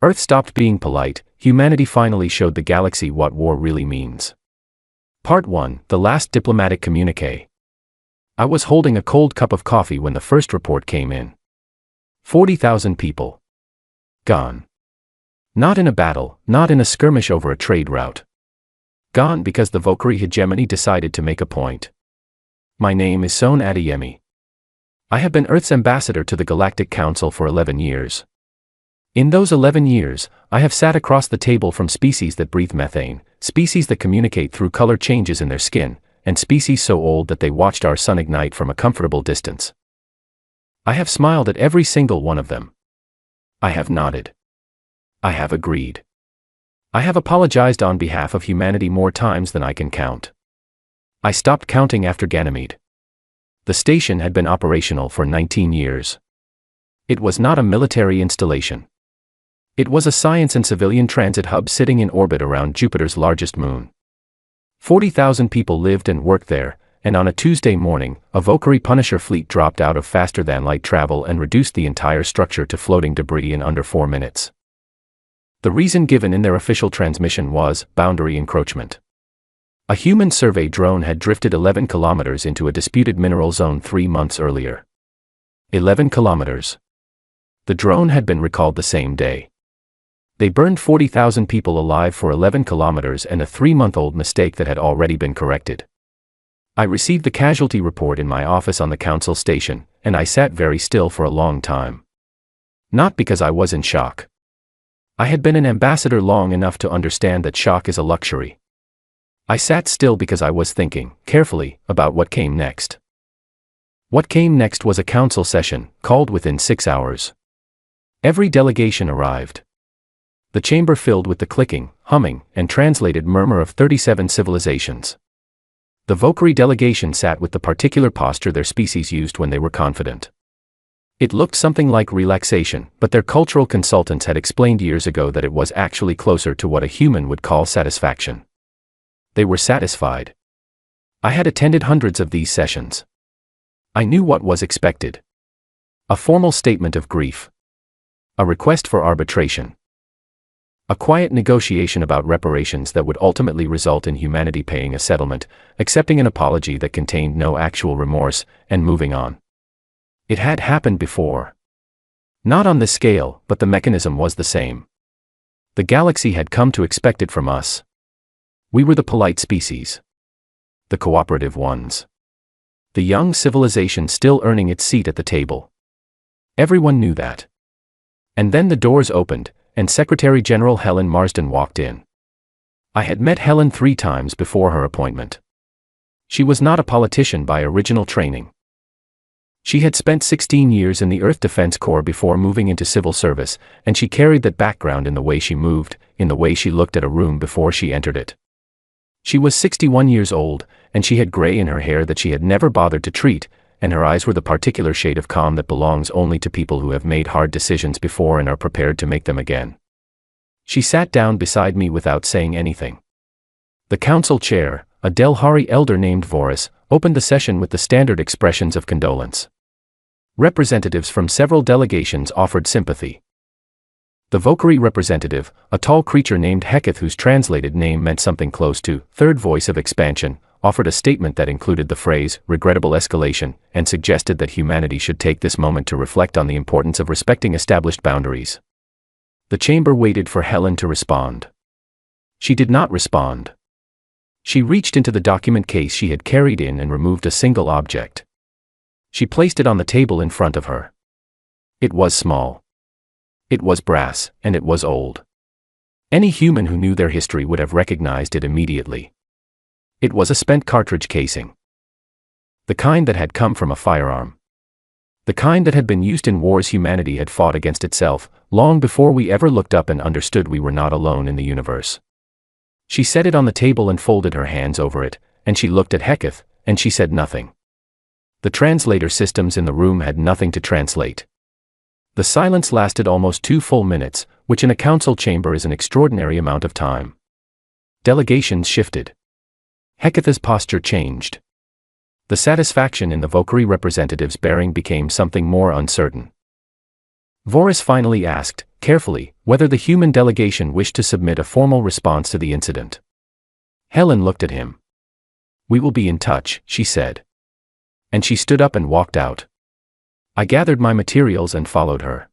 Earth stopped being polite, humanity finally showed the galaxy what war really means. Part 1, The Last Diplomatic Communique. I was holding a cold cup of coffee when the first report came in. 40,000 people. Gone. Not in a battle, not in a skirmish over a trade route. Gone because the Valkyrie hegemony decided to make a point. My name is Son Adeyemi. I have been Earth's ambassador to the Galactic Council for 11 years. In those 11 years, I have sat across the table from species that breathe methane, species that communicate through color changes in their skin, and species so old that they watched our sun ignite from a comfortable distance. I have smiled at every single one of them. I have nodded. I have agreed. I have apologized on behalf of humanity more times than I can count. I stopped counting after Ganymede. The station had been operational for 19 years. It was not a military installation. It was a science and civilian transit hub sitting in orbit around Jupiter's largest moon. 40,000 people lived and worked there, and on a Tuesday morning, a Valkyrie Punisher fleet dropped out of faster-than-light travel and reduced the entire structure to floating debris in under 4 minutes. The reason given in their official transmission was boundary encroachment. A human survey drone had drifted 11 kilometers into a disputed mineral zone 3 months earlier. 11 kilometers. The drone had been recalled the same day. They burned 40,000 people alive for 11 kilometers and a 3-month-old mistake that had already been corrected. I received the casualty report in my office on the council station, and I sat very still for a long time. Not because I was in shock. I had been an ambassador long enough to understand that shock is a luxury. I sat still because I was thinking, carefully, about what came next. What came next was a council session, called within 6 hours. Every delegation arrived. The chamber filled with the clicking, humming, and translated murmur of 37 civilizations. The Valkyrie delegation sat with the particular posture their species used when they were confident. It looked something like relaxation, but their cultural consultants had explained years ago that it was actually closer to what a human would call satisfaction. They were satisfied. I had attended hundreds of these sessions. I knew what was expected. A formal statement of grief. A request for arbitration. A quiet negotiation about reparations that would ultimately result in humanity paying a settlement, accepting an apology that contained no actual remorse, and moving on. It had happened before. Not on this scale, but the mechanism was the same. The galaxy had come to expect it from us. We were the polite species. The cooperative ones. The young civilization still earning its seat at the table. Everyone knew that. And then the doors opened, and Secretary General Helen Marsden walked in. I had met Helen 3 times before her appointment. She was not a politician by original training. She had spent 16 years in the Earth Defense Corps before moving into civil service, and she carried that background in the way she moved, in the way she looked at a room before she entered it. She was 61 years old, and she had gray in her hair that she had never bothered to treat, and her eyes were the particular shade of calm that belongs only to people who have made hard decisions before and are prepared to make them again. She sat down beside me without saying anything. The council chair, a Delhari elder named Voris, opened the session with the standard expressions of condolence. Representatives from several delegations offered sympathy. The Valkyrie representative, a tall creature named Heketh whose translated name meant something close to third voice of expansion, offered a statement that included the phrase, regrettable escalation, and suggested that humanity should take this moment to reflect on the importance of respecting established boundaries. The chamber waited for Helen to respond. She did not respond. She reached into the document case she had carried in and removed a single object. She placed it on the table in front of her. It was small. It was brass, and it was old. Any human who knew their history would have recognized it immediately. It was a spent cartridge casing. The kind that had come from a firearm. The kind that had been used in wars humanity had fought against itself, long before we ever looked up and understood we were not alone in the universe. She set it on the table and folded her hands over it, and she looked at Heketh, and she said nothing. The translator systems in the room had nothing to translate. The silence lasted almost 2 full minutes, which in a council chamber is an extraordinary amount of time. Delegations shifted. Heketh's posture changed. The satisfaction in the Valkyrie representative's bearing became something more uncertain. Voris finally asked, carefully, whether the human delegation wished to submit a formal response to the incident. Helen looked at him. "We will be in touch," she said. And she stood up and walked out. I gathered my materials and followed her.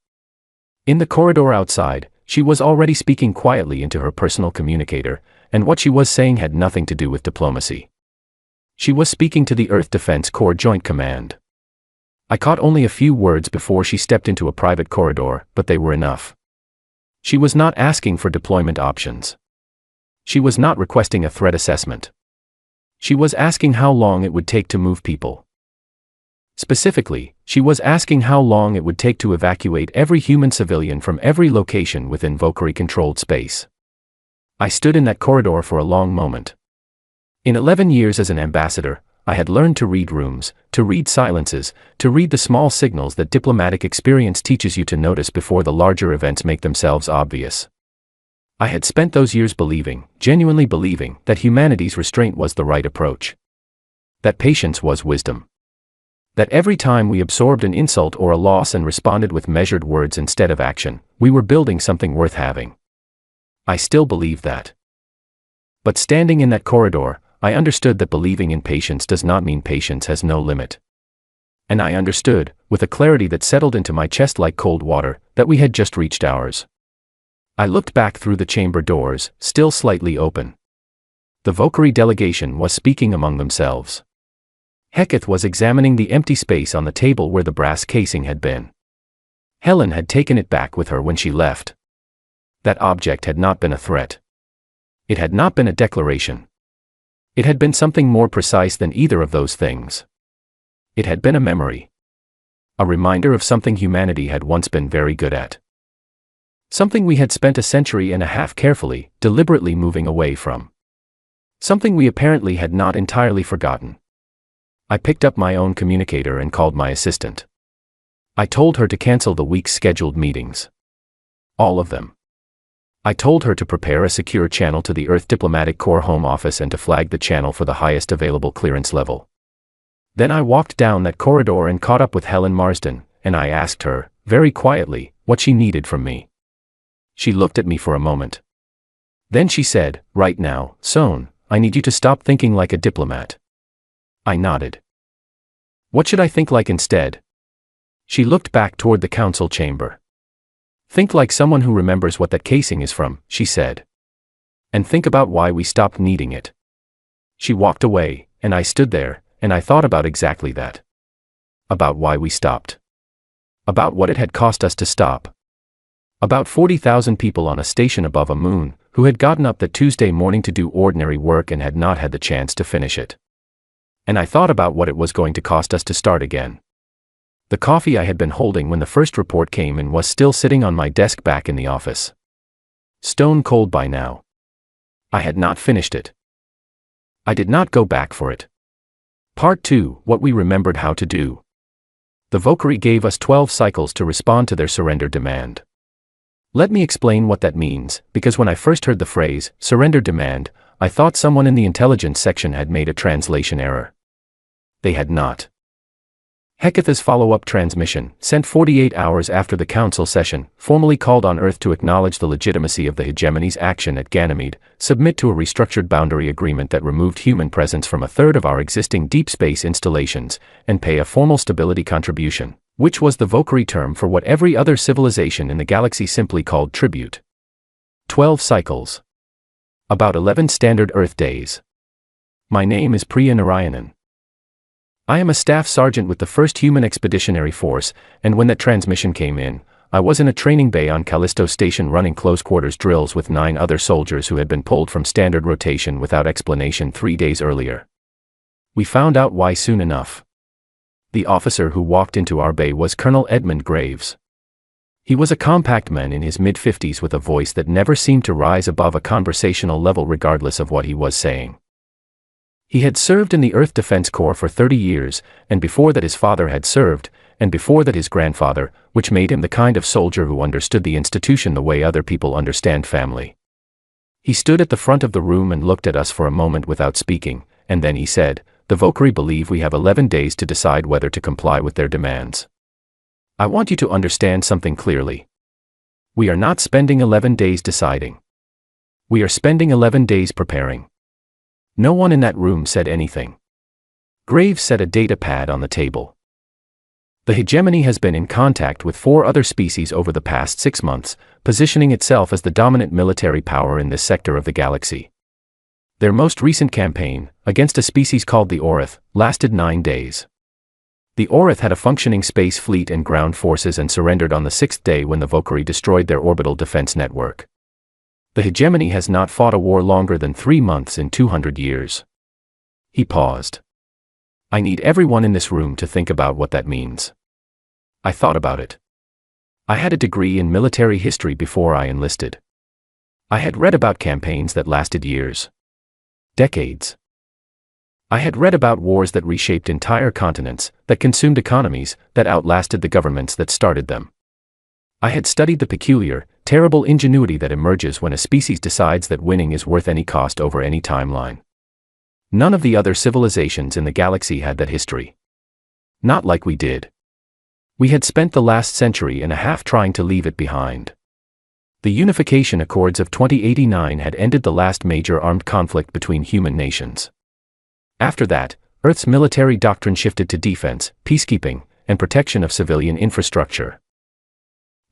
In the corridor outside, she was already speaking quietly into her personal communicator, and what she was saying had nothing to do with diplomacy. She was speaking to the Earth Defense Corps Joint Command. I caught only a few words before she stepped into a private corridor, but they were enough. She was not asking for deployment options. She was not requesting a threat assessment. She was asking how long it would take to move people. Specifically, she was asking how long it would take to evacuate every human civilian from every location within Valkyrie-controlled space. I stood in that corridor for a long moment. In 11 years as an ambassador, I had learned to read rooms, to read silences, to read the small signals that diplomatic experience teaches you to notice before the larger events make themselves obvious. I had spent those years believing, genuinely believing, that humanity's restraint was the right approach. That patience was wisdom. That every time we absorbed an insult or a loss and responded with measured words instead of action, we were building something worth having. I still believe that. But standing in that corridor, I understood that believing in patience does not mean patience has no limit. And I understood, with a clarity that settled into my chest like cold water, that we had just reached ours. I looked back through the chamber doors, still slightly open. The Valkyrie delegation was speaking among themselves. Heketh was examining the empty space on the table where the brass casing had been. Helen had taken it back with her when she left. That object had not been a threat. It had not been a declaration. It had been something more precise than either of those things. It had been a memory. A reminder of something humanity had once been very good at. Something we had spent a century and a half carefully, deliberately moving away from. Something we apparently had not entirely forgotten. I picked up my own communicator and called my assistant. I told her to cancel the week's scheduled meetings. All of them. I told her to prepare a secure channel to the Earth Diplomatic Corps Home Office and to flag the channel for the highest available clearance level. Then I walked down that corridor and caught up with Helen Marsden, and I asked her, very quietly, what she needed from me. She looked at me for a moment. Then she said, "Right now, Sohn, I need you to stop thinking like a diplomat." I nodded. "What should I think like instead?" She looked back toward the council chamber. "Think like someone who remembers what that casing is from," she said. "And think about why we stopped needing it." She walked away, and I stood there, and I thought about exactly that. About why we stopped. About what it had cost us to stop. About 40,000 people on a station above a moon, who had gotten up that Tuesday morning to do ordinary work and had not had the chance to finish it. And I thought about what it was going to cost us to start again. The coffee I had been holding when the first report came in was still sitting on my desk back in the office. Stone cold by now. I had not finished it. I did not go back for it. Part 2, what we remembered how to do. The Valkyrie gave us 12 cycles to respond to their surrender demand. Let me explain what that means, because when I first heard the phrase, surrender demand, I thought someone in the intelligence section had made a translation error. They had not. Heketh's follow-up transmission, sent 48 hours after the council session, formally called on Earth to acknowledge the legitimacy of the hegemony's action at Ganymede, submit to a restructured boundary agreement that removed human presence from a third of our existing deep space installations, and pay a formal stability contribution, which was the Valkyrie term for what every other civilization in the galaxy simply called tribute. 12 cycles. About 11 standard Earth days. My name is Priya Narayanan. I am a staff sergeant with the 1st Human Expeditionary Force, and when that transmission came in, I was in a training bay on Callisto Station running close-quarters drills with 9 other soldiers who had been pulled from standard rotation without explanation 3 days earlier. We found out why soon enough. The officer who walked into our bay was Colonel Edmund Graves. He was a compact man in his mid-50s with a voice that never seemed to rise above a conversational level regardless of what he was saying. He had served in the Earth Defense Corps for 30 years, and before that his father had served, and before that his grandfather, which made him the kind of soldier who understood the institution the way other people understand family. He stood at the front of the room and looked at us for a moment without speaking, and then he said, "The Valkyrie believe we have 11 days to decide whether to comply with their demands. I want you to understand something clearly. We are not spending 11 days deciding. We are spending 11 days preparing. No one in that room said anything. Graves set a data pad on the table. The hegemony has been in contact with 4 other species over the past 6 months, positioning itself as the dominant military power in this sector of the galaxy. Their most recent campaign, against a species called the Orith, lasted 9 days. The Orith had a functioning space fleet and ground forces and surrendered on the 6th day when the Valkyrie destroyed their orbital defense network. The hegemony has not fought a war longer than 3 months in 200 years. He paused. I need everyone in this room to think about what that means. I thought about it. I had a degree in military history before I enlisted. I had read about campaigns that lasted years. Decades. I had read about wars that reshaped entire continents, that consumed economies, that outlasted the governments that started them. I had studied the peculiar, terrible ingenuity that emerges when a species decides that winning is worth any cost over any timeline. None of the other civilizations in the galaxy had that history. Not like we did. We had spent the last century and a half trying to leave it behind. The Unification Accords of 2089 had ended the last major armed conflict between human nations. After that, Earth's military doctrine shifted to defense, peacekeeping, and protection of civilian infrastructure.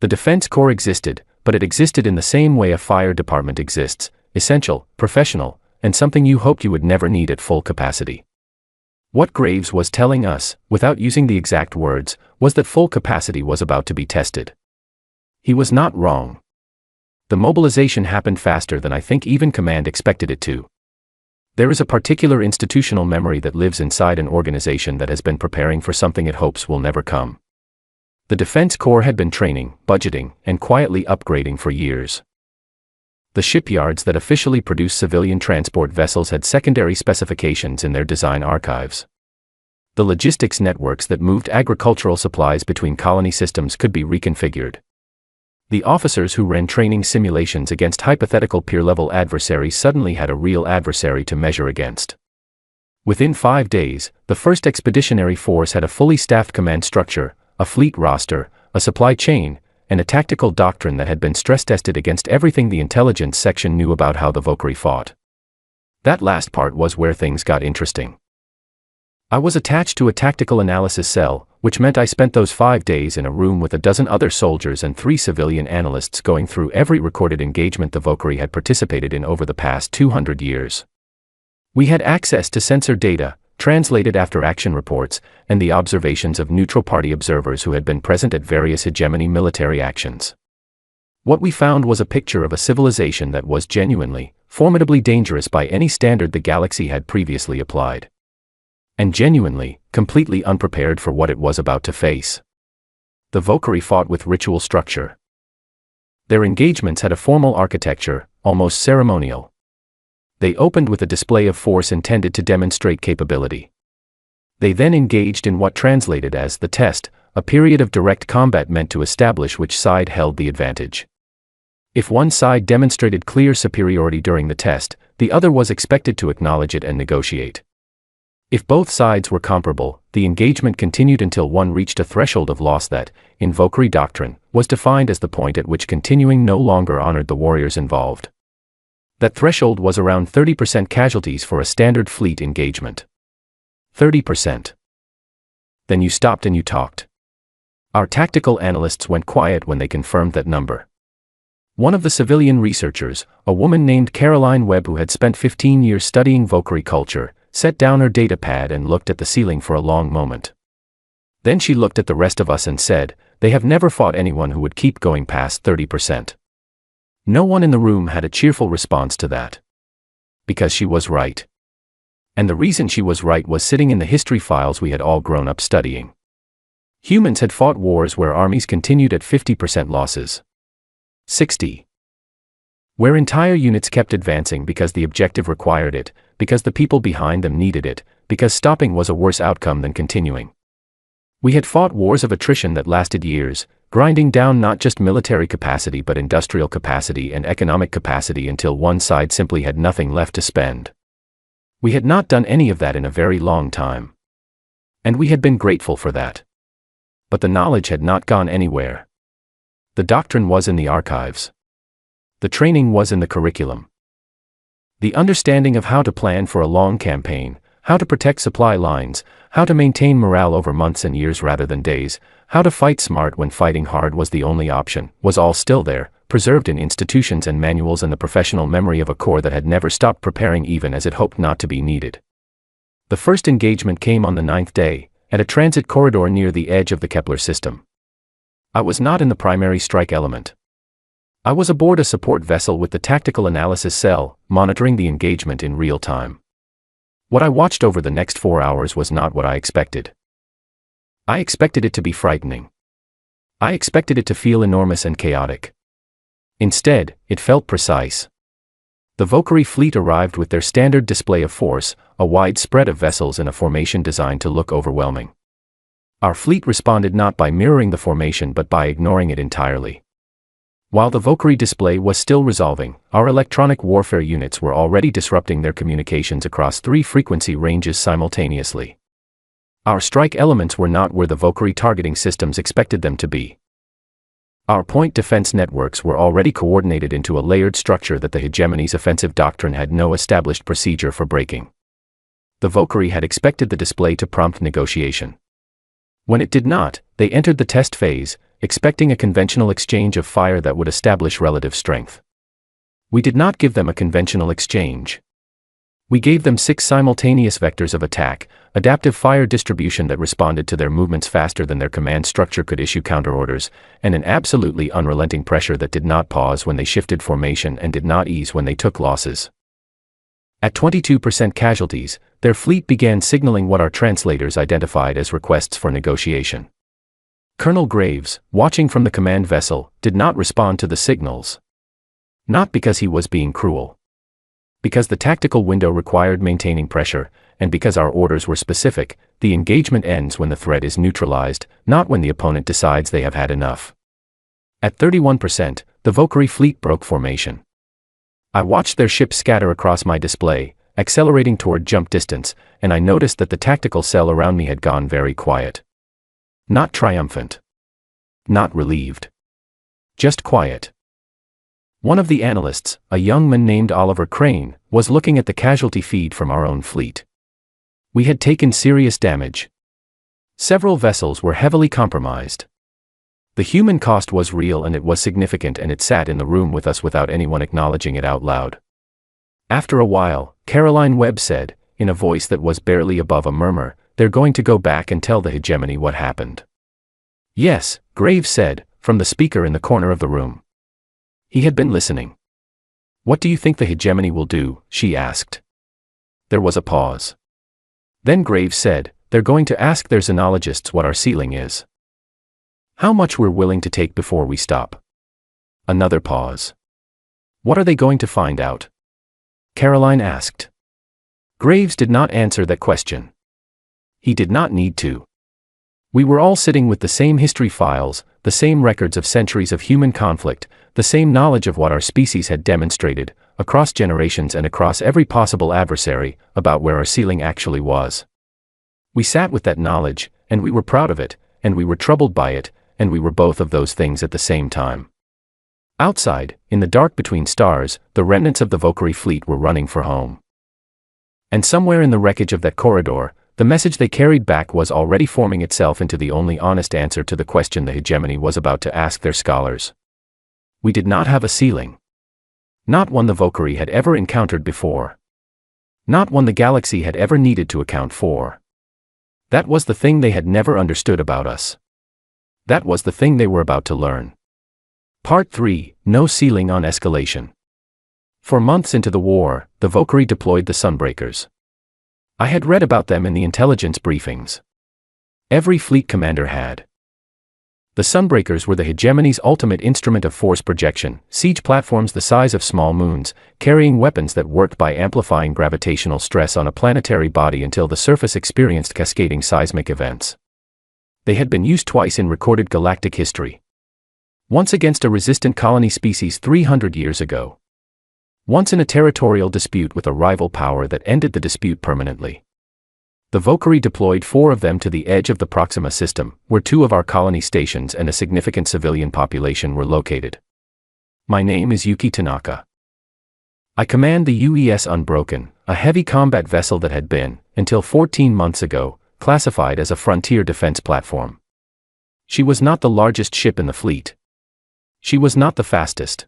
The Defense Corps existed, but it existed in the same way a fire department exists, essential, professional, and something you hoped you would never need at full capacity. What Graves was telling us, without using the exact words, was that full capacity was about to be tested. He was not wrong. The mobilization happened faster than I think even command expected it to. There is a particular institutional memory that lives inside an organization that has been preparing for something it hopes will never come. The Defense Corps had been training, budgeting, and quietly upgrading for years. The shipyards that officially produce civilian transport vessels had secondary specifications in their design archives. The logistics networks that moved agricultural supplies between colony systems could be reconfigured. The officers who ran training simulations against hypothetical peer-level adversaries suddenly had a real adversary to measure against. Within 5 days, the 1st Expeditionary Force had a fully staffed command structure, a fleet roster, a supply chain, and a tactical doctrine that had been stress-tested against everything the intelligence section knew about how the Valkyrie fought. That last part was where things got interesting. I was attached to a tactical analysis cell, which meant I spent those 5 days in a room with a dozen other soldiers and 3 civilian analysts going through every recorded engagement the Valkyrie had participated in over the past 200 years. We had access to sensor data, translated after-action reports, and the observations of neutral party observers who had been present at various hegemony military actions. What we found was a picture of a civilization that was genuinely, formidably dangerous by any standard the galaxy had previously applied. And genuinely, completely unprepared for what it was about to face. The Valkyrie fought with ritual structure. Their engagements had a formal architecture, almost ceremonial. They opened with a display of force intended to demonstrate capability. They then engaged in what translated as the test, a period of direct combat meant to establish which side held the advantage. If one side demonstrated clear superiority during the test, the other was expected to acknowledge it and negotiate. If both sides were comparable, the engagement continued until one reached a threshold of loss that, in Valkyrie doctrine, was defined as the point at which continuing no longer honored the warriors involved. That threshold was around 30% casualties for a standard fleet engagement. 30%. Then you stopped and you talked. Our tactical analysts went quiet when they confirmed that number. One of the civilian researchers, a woman named Caroline Webb who had spent 15 years studying Valkyrie culture, set down her data pad and looked at the ceiling for a long moment. Then she looked at the rest of us and said, "They have never fought anyone who would keep going past 30%. No one in the room had a cheerful response to that. Because she was right. And the reason she was right was sitting in the history files we had all grown up studying. Humans had fought wars where armies continued at 50% losses. 60. Where entire units kept advancing because the objective required it, because the people behind them needed it, because stopping was a worse outcome than continuing. We had fought wars of attrition that lasted years, grinding down not just military capacity but industrial capacity and economic capacity until one side simply had nothing left to spend. We had not done any of that in a very long time. And we had been grateful for that. But the knowledge had not gone anywhere. The doctrine was in the archives. The training was in the curriculum. The understanding of how to plan for a long campaign, how to protect supply lines, how to maintain morale over months and years rather than days, how to fight smart when fighting hard was the only option, was all still there, preserved in institutions and manuals and the professional memory of a corps that had never stopped preparing even as it hoped not to be needed. The first engagement came on the 9th day, at a transit corridor near the edge of the Kepler system. I was not in the primary strike element. I was aboard a support vessel with the tactical analysis cell, monitoring the engagement in real time. What I watched over the next 4 hours was not what I expected. I expected it to be frightening. I expected it to feel enormous and chaotic. Instead, it felt precise. The Valkyrie fleet arrived with their standard display of force, a wide spread of vessels in a formation designed to look overwhelming. Our fleet responded not by mirroring the formation but by ignoring it entirely. While the Valkyrie display was still resolving, our electronic warfare units were already disrupting their communications across 3 frequency ranges simultaneously. Our strike elements were not where the Valkyrie targeting systems expected them to be. Our point defense networks were already coordinated into a layered structure that the hegemony's offensive doctrine had no established procedure for breaking. The Valkyrie had expected the display to prompt negotiation. When it did not, they entered the test phase, expecting a conventional exchange of fire that would establish relative strength. We did not give them a conventional exchange. We gave them 6 simultaneous vectors of attack, adaptive fire distribution that responded to their movements faster than their command structure could issue counterorders, and an absolutely unrelenting pressure that did not pause when they shifted formation and did not ease when they took losses. At 22% casualties, their fleet began signaling what our translators identified as requests for negotiation. Colonel Graves, watching from the command vessel, did not respond to the signals. Not because he was being cruel. Because the tactical window required maintaining pressure, and because our orders were specific, the engagement ends when the threat is neutralized, not when the opponent decides they have had enough. At 31%, the Valkyrie fleet broke formation. I watched their ships scatter across my display, accelerating toward jump distance, and I noticed that the tactical cell around me had gone very quiet. Not triumphant. Not relieved. Just quiet. One of the analysts, a young man named Oliver Crane, was looking at the casualty feed from our own fleet. We had taken serious damage. Several vessels were heavily compromised. The human cost was real and it was significant, and it sat in the room with us without anyone acknowledging it out loud. After a while, Caroline Webb said, in a voice that was barely above a murmur, "They're going to go back and tell the hegemony what happened." "Yes," Graves said, from the speaker in the corner of the room. He had been listening. "What do you think the hegemony will do?" she asked. There was a pause. Then Graves said, "They're going to ask their xenologists what our ceiling is. How much we're willing to take before we stop." Another pause. "What are they going to find out?" Caroline asked. Graves did not answer that question. He did not need to. We were all sitting with the same history files, the same records of centuries of human conflict, the same knowledge of what our species had demonstrated, across generations and across every possible adversary, about where our ceiling actually was. We sat with that knowledge, and we were proud of it, and we were troubled by it, and we were both of those things at the same time. Outside, in the dark between stars, the remnants of the Valkyrie fleet were running for home. And somewhere in the wreckage of that corridor, the message they carried back was already forming itself into the only honest answer to the question the hegemony was about to ask their scholars. We did not have a ceiling. Not one the Valkyrie had ever encountered before. Not one the galaxy had ever needed to account for. That was the thing they had never understood about us. That was the thing they were about to learn. Part 3, No Ceiling on Escalation. For months into the war, the Valkyrie deployed the Sunbreakers. I had read about them in the intelligence briefings. Every fleet commander had. The Sunbreakers were the hegemony's ultimate instrument of force projection, siege platforms the size of small moons, carrying weapons that worked by amplifying gravitational stress on a planetary body until the surface experienced cascading seismic events. They had been used twice in recorded galactic history. Once against a resistant colony species 300 years ago. Once in a territorial dispute with a rival power that ended the dispute permanently. The Valkyrie deployed 4 of them to the edge of the Proxima system, where 2 of our colony stations and a significant civilian population were located. My name is Yuki Tanaka. I command the UES Unbroken, a heavy combat vessel that had been, until 14 months ago, classified as a frontier defense platform. She was not the largest ship in the fleet. She was not the fastest.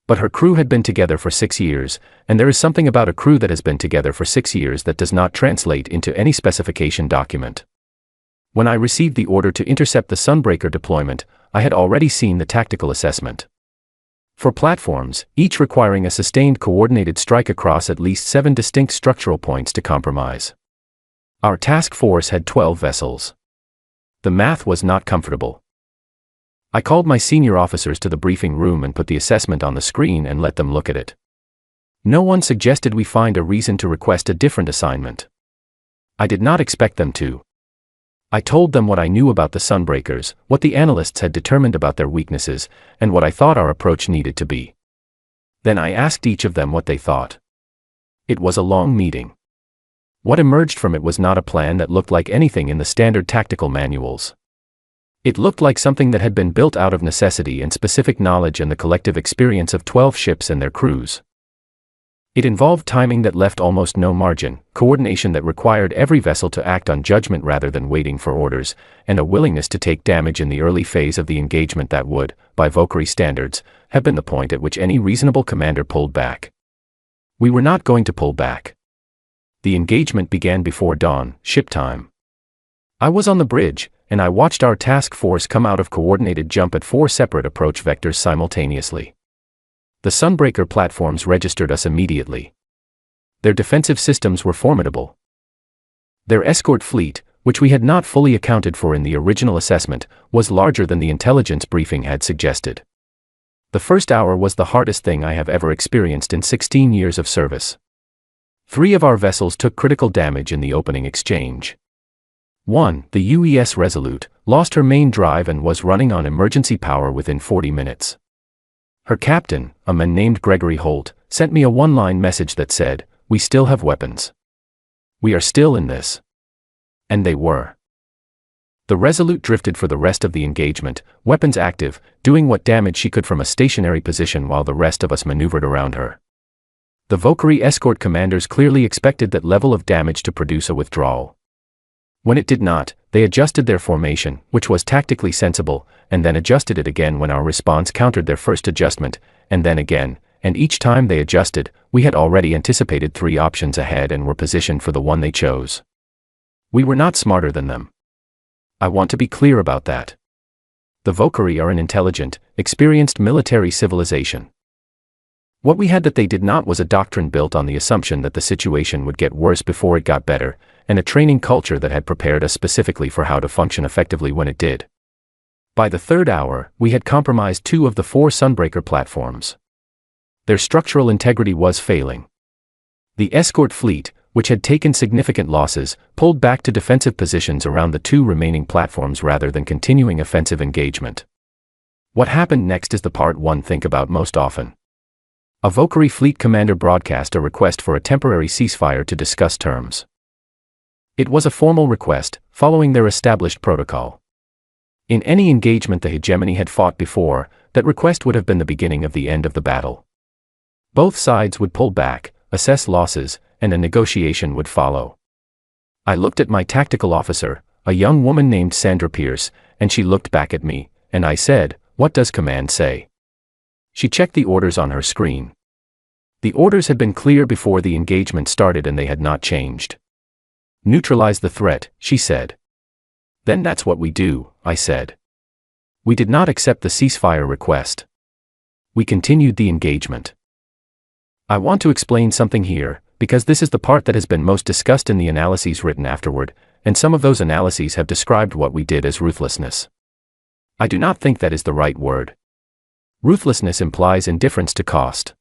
But her crew had been together for 6 years, and there is something about a crew that has been together for 6 years that does not translate into any specification document. When I received the order to intercept the Sunbreaker deployment, I had already seen the tactical assessment. For platforms, each requiring a sustained coordinated strike across at least 7 distinct structural points to compromise. Our task force had 12 vessels. The math was not comfortable. I called my senior officers to the briefing room and put the assessment on the screen and let them look at it. No one suggested we find a reason to request a different assignment. I did not expect them to. I told them what I knew about the Sunbreakers, what the analysts had determined about their weaknesses, and what I thought our approach needed to be. Then I asked each of them what they thought. It was a long meeting. What emerged from it was not a plan that looked like anything in the standard tactical manuals. It looked like something that had been built out of necessity and specific knowledge and the collective experience of 12 ships and their crews. It involved timing that left almost no margin, coordination that required every vessel to act on judgment rather than waiting for orders, and a willingness to take damage in the early phase of the engagement that would, by Valkyrie standards, have been the point at which any reasonable commander pulled back. We were not going to pull back. The engagement began before dawn, ship time. I was on the bridge, and I watched our task force come out of coordinated jump at 4 separate approach vectors simultaneously. The Sunbreaker platforms registered us immediately. Their defensive systems were formidable. Their escort fleet, which we had not fully accounted for in the original assessment, was larger than the intelligence briefing had suggested. The first hour was the hardest thing I have ever experienced in 16 years of service. 3 of our vessels took critical damage in the opening exchange. 1, the UES Resolute, lost her main drive and was running on emergency power within 40 minutes. Her captain, a man named Gregory Holt, sent me a one-line message that said, "We still have weapons. We are still in this." And they were. The Resolute drifted for the rest of the engagement, weapons active, doing what damage she could from a stationary position while the rest of us maneuvered around her. The Valkyrie escort commanders clearly expected that level of damage to produce a withdrawal. When it did not, they adjusted their formation, which was tactically sensible, and then adjusted it again when our response countered their first adjustment, and then again, and each time they adjusted, we had already anticipated 3 options ahead and were positioned for the one they chose. We were not smarter than them. I want to be clear about that. The Valkyrie are an intelligent, experienced military civilization. What we had that they did not was a doctrine built on the assumption that the situation would get worse before it got better, and a training culture that had prepared us specifically for how to function effectively when it did. By the 3rd hour, we had compromised 2 of the 4 Sunbreaker platforms. Their structural integrity was failing. The escort fleet, which had taken significant losses, pulled back to defensive positions around the 2 remaining platforms rather than continuing offensive engagement. What happened next is the part one think about most often. A Valkyrie fleet commander broadcast a request for a temporary ceasefire to discuss terms. It was a formal request, following their established protocol. In any engagement the hegemony had fought before, that request would have been the beginning of the end of the battle. Both sides would pull back, assess losses, and a negotiation would follow. I looked at my tactical officer, a young woman named Sandra Pierce, and she looked back at me, and I said, "What does command say?" She checked the orders on her screen. The orders had been clear before the engagement started and they had not changed. "Neutralize the threat," she said. "Then that's what we do," I said. We did not accept the ceasefire request. We continued the engagement. I want to explain something here, because this is the part that has been most discussed in the analyses written afterward, and some of those analyses have described what we did as ruthlessness. I do not think that is the right word. Ruthlessness implies indifference to cost.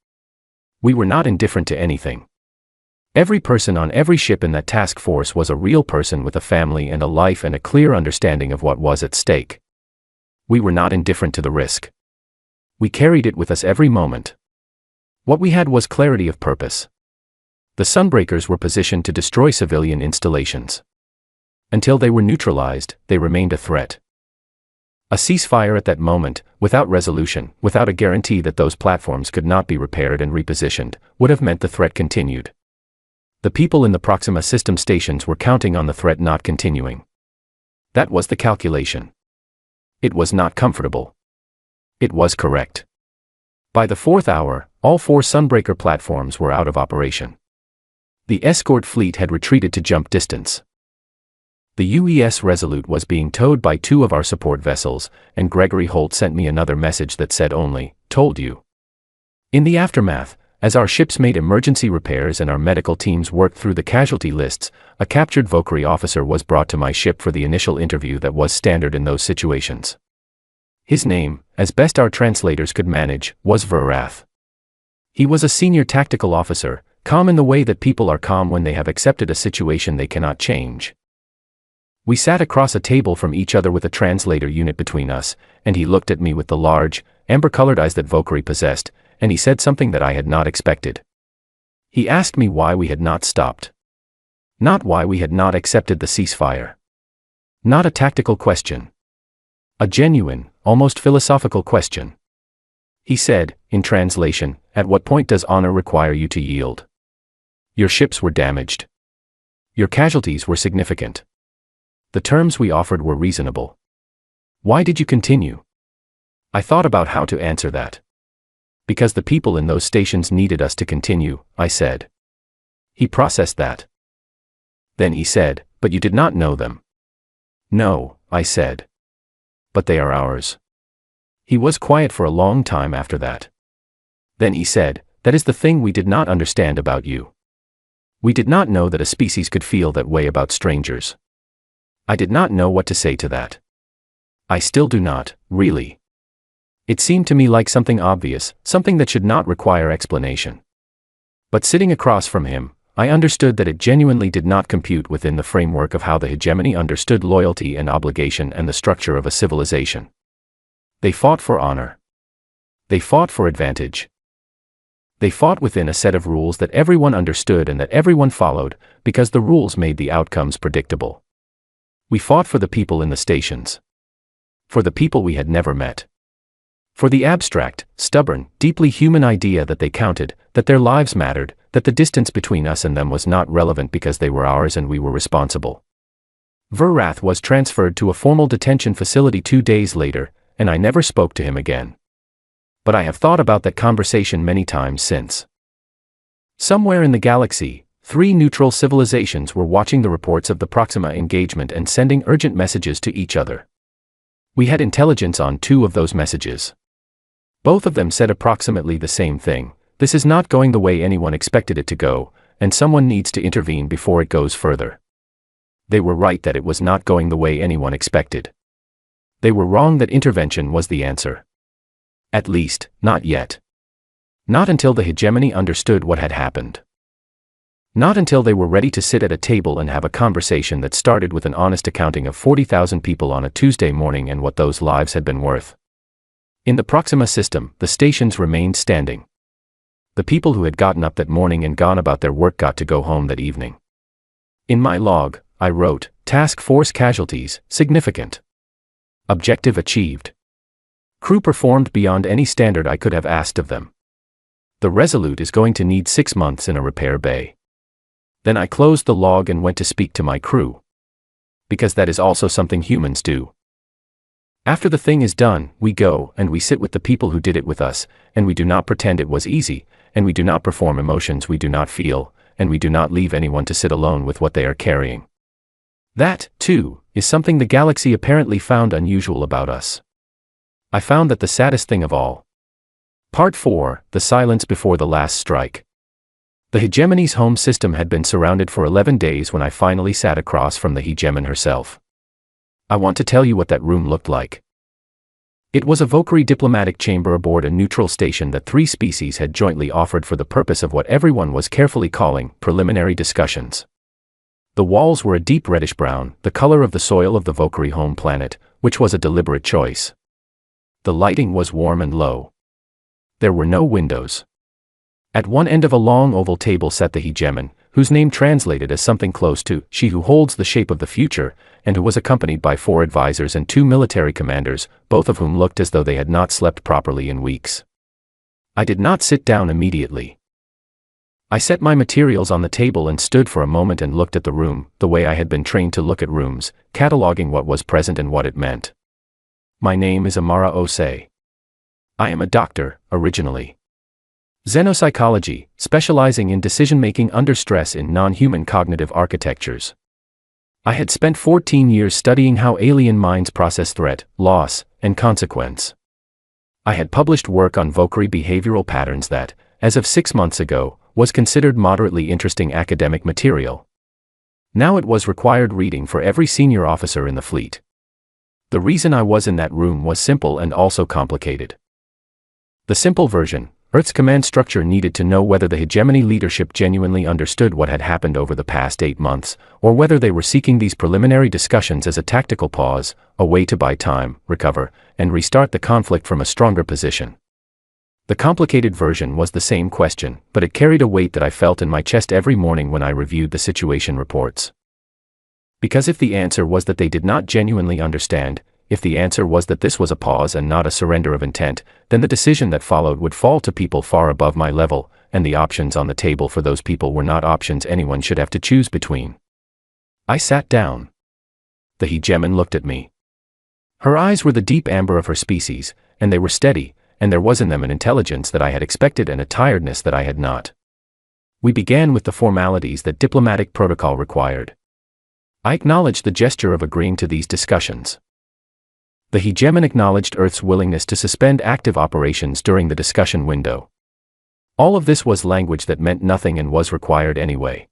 We were not indifferent to anything. Every person on every ship in that task force was a real person with a family and a life and a clear understanding of what was at stake. We were not indifferent to the risk. We carried it with us every moment. What we had was clarity of purpose. The Sunbreakers were positioned to destroy civilian installations. Until they were neutralized, they remained a threat. A ceasefire at that moment, without resolution, without a guarantee that those platforms could not be repaired and repositioned, would have meant the threat continued. The people in the Proxima system stations were counting on the threat not continuing. That was the calculation. It was not comfortable. It was correct. By the 4th hour, all 4 Sunbreaker platforms were out of operation. The escort fleet had retreated to jump distance. The UES Resolute was being towed by 2 of our support vessels, and Gregory Holt sent me another message that said only, "Told you." In the aftermath, as our ships made emergency repairs and our medical teams worked through the casualty lists, a captured Valkyrie officer was brought to my ship for the initial interview that was standard in those situations. His name, as best our translators could manage, was Verrath. He was a senior tactical officer, calm in the way that people are calm when they have accepted a situation they cannot change. We sat across a table from each other with a translator unit between us, and he looked at me with the large, amber-colored eyes that Valkyrie possessed, and he said something that I had not expected. He asked me why we had not stopped. Not why we had not accepted the ceasefire. Not a tactical question. A genuine, almost philosophical question. He said, in translation, "At what point does honor require you to yield? Your ships were damaged. Your casualties were significant. The terms we offered were reasonable. Why did you continue?" I thought about how to answer that. "Because the people in those stations needed us to continue," I said. He processed that. Then he said, "But you did not know them." "No," I said. "But they are ours." He was quiet for a long time after that. Then he said, "That is the thing we did not understand about you. We did not know that a species could feel that way about strangers." I did not know what to say to that. I still do not, really. It seemed to me like something obvious, something that should not require explanation. But sitting across from him, I understood that it genuinely did not compute within the framework of how the hegemony understood loyalty and obligation and the structure of a civilization. They fought for honor. They fought for advantage. They fought within a set of rules that everyone understood and that everyone followed, because the rules made the outcomes predictable. We fought for the people in the stations. For the people we had never met. For the abstract, stubborn, deeply human idea that they counted, that their lives mattered, that the distance between us and them was not relevant because they were ours and we were responsible. Verrath was transferred to a formal detention facility 2 days later, and I never spoke to him again. But I have thought about that conversation many times since. Somewhere in the galaxy, 3 neutral civilizations were watching the reports of the Proxima engagement and sending urgent messages to each other. We had intelligence on 2 of those messages. Both of them said approximately the same thing: this is not going the way anyone expected it to go, and someone needs to intervene before it goes further. They were right that it was not going the way anyone expected. They were wrong that intervention was the answer. At least, not yet. Not until the hegemony understood what had happened. Not until they were ready to sit at a table and have a conversation that started with an honest accounting of 40,000 people on a Tuesday morning and what those lives had been worth. In the Proxima system, the stations remained standing. The people who had gotten up that morning and gone about their work got to go home that evening. In my log, I wrote, "Task Force casualties, significant. Objective achieved. Crew performed beyond any standard I could have asked of them. The Resolute is going to need 6 months in a repair bay." Then I closed the log and went to speak to my crew. Because that is also something humans do. After the thing is done, we go and we sit with the people who did it with us, and we do not pretend it was easy, and we do not perform emotions we do not feel, and we do not leave anyone to sit alone with what they are carrying. That, too, is something the galaxy apparently found unusual about us. I found that the saddest thing of all. Part 4, The Silence Before the Last Strike. The hegemony's home system had been surrounded for 11 days when I finally sat across from the hegemon herself. I want to tell you what that room looked like. It was a Valkyrie diplomatic chamber aboard a neutral station that 3 species had jointly offered for the purpose of what everyone was carefully calling preliminary discussions. The walls were a deep reddish-brown, the color of the soil of the Valkyrie home planet, which was a deliberate choice. The lighting was warm and low. There were no windows. At one end of a long oval table sat the hegemon, whose name translated as something close to "she who holds the shape of the future," and who was accompanied by 4 advisors and 2 military commanders, both of whom looked as though they had not slept properly in weeks. I did not sit down immediately. I set my materials on the table and stood for a moment and looked at the room, the way I had been trained to look at rooms, cataloging what was present and what it meant. My name is Amara Osei. I am a doctor, originally. Xenopsychology, specializing in decision-making under stress in non-human cognitive architectures. I had spent 14 years studying how alien minds process threat, loss, and consequence. I had published work on vocarie behavioral patterns that, as of 6 months ago, was considered moderately interesting academic material. Now it was required reading for every senior officer in the fleet. The reason I was in that room was simple and also complicated. The simple version: Earth's command structure needed to know whether the hegemony leadership genuinely understood what had happened over the past 8 months, or whether they were seeking these preliminary discussions as a tactical pause, a way to buy time, recover, and restart the conflict from a stronger position. The complicated version was the same question, but it carried a weight that I felt in my chest every morning when I reviewed the situation reports. Because if the answer was that they did not genuinely understand, if the answer was that this was a pause and not a surrender of intent, then the decision that followed would fall to people far above my level, and the options on the table for those people were not options anyone should have to choose between. I sat down. The hegemon looked at me. Her eyes were the deep amber of her species, and they were steady, and there was in them an intelligence that I had expected and a tiredness that I had not. We began with the formalities that diplomatic protocol required. I acknowledged the gesture of agreeing to these discussions. The hegemon acknowledged Earth's willingness to suspend active operations during the discussion window. All of this was language that meant nothing and was required anyway.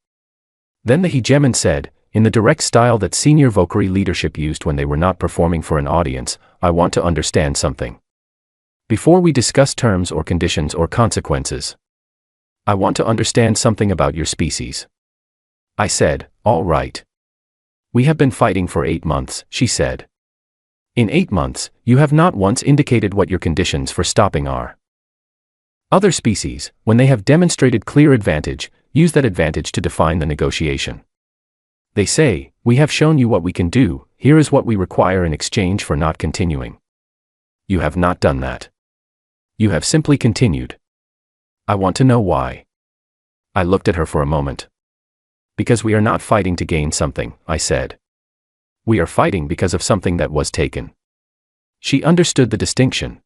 Then the hegemon said, in the direct style that senior vocarie leadership used when they were not performing for an audience, "I want to understand something. Before we discuss terms or conditions or consequences, I want to understand something about your species." I said, "All right." "We have been fighting for 8 months, she said. In 8 months, you have not once indicated what your conditions for stopping are. Other species, when they have demonstrated clear advantage, use that advantage to define the negotiation. They say, we have shown you what we can do, here is what we require in exchange for not continuing. You have not done that. You have simply continued. I want to know why." I looked at her for a moment. "Because we are not fighting to gain something," I said. "We are fighting because of something that was taken." She understood the distinction.